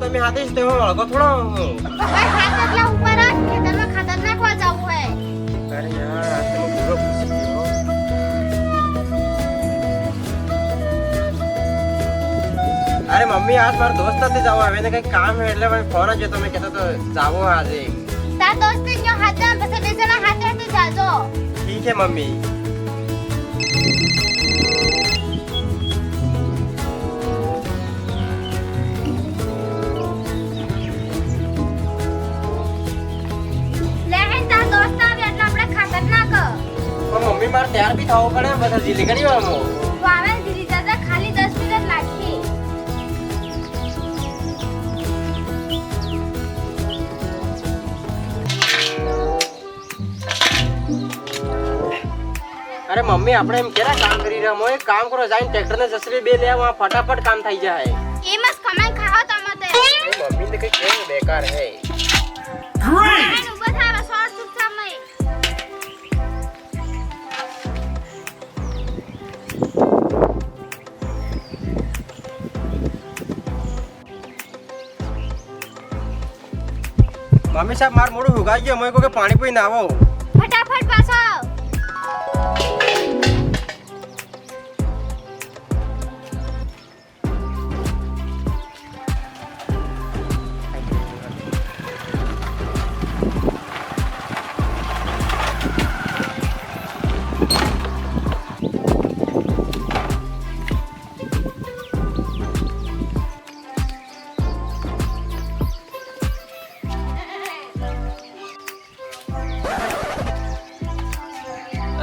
તમે હાથે જ તેવો વળગો થોડો ભાઈ હાથ એટલા ઉપર જ ખેતરમાં ખાતર નાખવા જવું હે. અરે યાર આ તો પૂરો પૂછી ગયો અરે મમ્મી આજ મારા દોસ્ત સાથે જાવ આવે ને કઈ કામ હે એટલે મને ફોન જ તમે કહેતો તો જાવો આજે તાર દોસ્ત નો હાથ પછી બે જણા હાથે હાથે જાજો. ઠીક હે મમ્મી લેહેન તાર દોસ્ત આવે એટલે આપણે ખાતર નાખ. પણ મમ્મી મારે તૈયાર બી થવું પડે બધા જીલી કરી વામો વાવે ધીરી જાજા ખાલી 10 મિનિટ લાગી. અરે મમ્મી આપણે એમ કેરા કામ કરી રહ્યા મો એક કામ કરો જાઈને ટ્રેક્ટર ને જસરી બે લે આવા ફટાફટ કામ થઈ જાય એમ જ કમાઈ ખાઓ તમતે. મમ્મી ને કઈ કેવું બેકાર હે લેહેન ઉભા થાવા સોર સુપ સમય. મમ્મી સાહેબ માર મોડું હુગાઈ ગયો મોય કો કે પાણી પીને આવો ફટાફટ પાછો.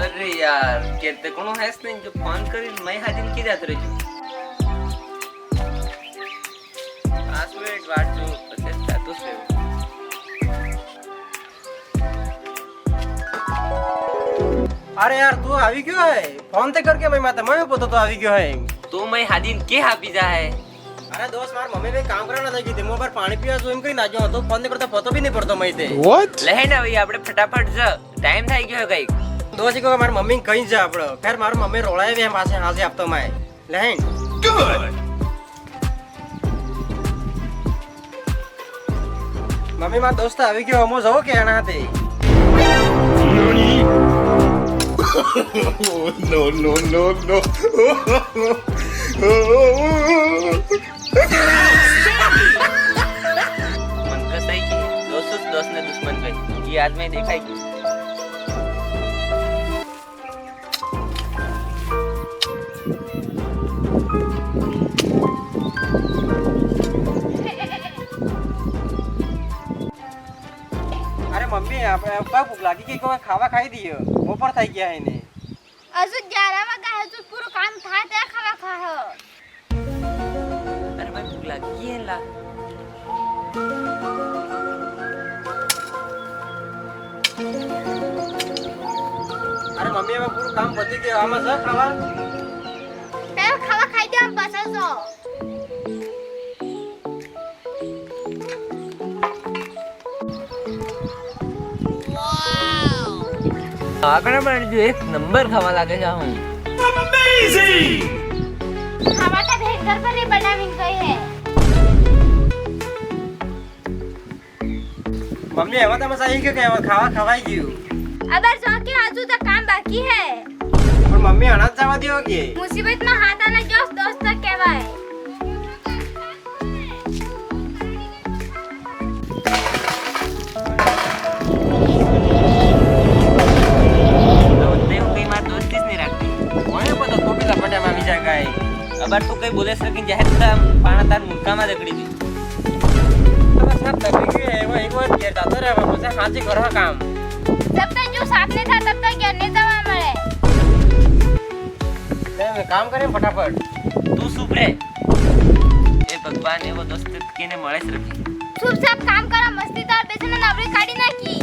अरे यार कहते कोनो हैस नहीं जो फोन करी मैं हाजिर की जात रही 5 मिनिट वाट जो પછી સ્ટેટસ લેવું अरे यार तू આવી ગયો હે ફોન તે કરકે મેં માતા મેં પોતો તો આવી ગયો હે तो मैं हाजिर के हापी जा है અરે દોસ્ત માર મમ્મી ભાઈ કામ કરાવના લઈ ગઈ તે મોબાઈલ પાણી પીવા જો એમ કઈ ના જો તો ફોન ને કરતા પતો બી નહીં પડતો મઈ તે લહેન આવી આપણે ફટાફટ જ ટાઈમ થઈ ગયો કઈક દોસ્ત કો માર મમ્મી કઈ જા આપણો ફેર માર મમ્મી રોળાય વે પાસે હાજે આપતો માય લહેન મમ્મી માર દોસ્ત આવી ગયો અમો જવો કે આના હાથે no, no, no, no. मन कसाई की दोस्त ने दुश्मन गई ये आज मैं देखा ही અરે મમ્મી આપણે ભૂખ લાગી ગઈ કોઈ ખાવા ખાઈ દઈએ બપોર થઈ ગયા હે ને હજુ 11 વાગ્યા હજુ પૂરું કામ થાય તે ખાવા ખાહો. अरे मैं भूख लगी है ला અરે મમ્મી હવે પૂરું કામ પતી ગયું આમાં જ ખાવા પેલા ખાવા ખાઈ દે આમ પાછા જો. આગળ પણ જો એક નંબર ખાવા લાગે છે હું ખાવા તો ભેગ ઘર પર ही બનાવીને ગઈ હે. મમ્મી હવે તમે સાહી કે હવે ખાવા ખવાઈ ગયું અબર જો કે હજુ તો કામ બાકી હે. પણ મમ્મી અનાજ જવા દો કે મુસીબતમાં હાથ આલા ગયો દોસ્ત કહેવાય. તે હું કઈ માર દોસ્તી જ નહીં રાખતી કોને પતો તો પેલા પટામાં આવી જાય ગાય અબર તું કઈ બોલે સકી જાહેર તા પાણા તાર મુક્કામાં જકડી દી હવે સાત તબી ગયું એવો એક વાર ઘેર જાતો રે હવે પછી સાંજે કરવા કામ જબ તક જો સાથ ને થા તબ તક ઘેર ને જવા મળે. તે કામ કરે ફટાફટ તું સુપ રે એ ભગવાન એવો દોસ્ત કેને મળે જ રખી ચૂપચાપ કામ કરો મસ્તી તાર બેસને નવરી કાઢી નાખી.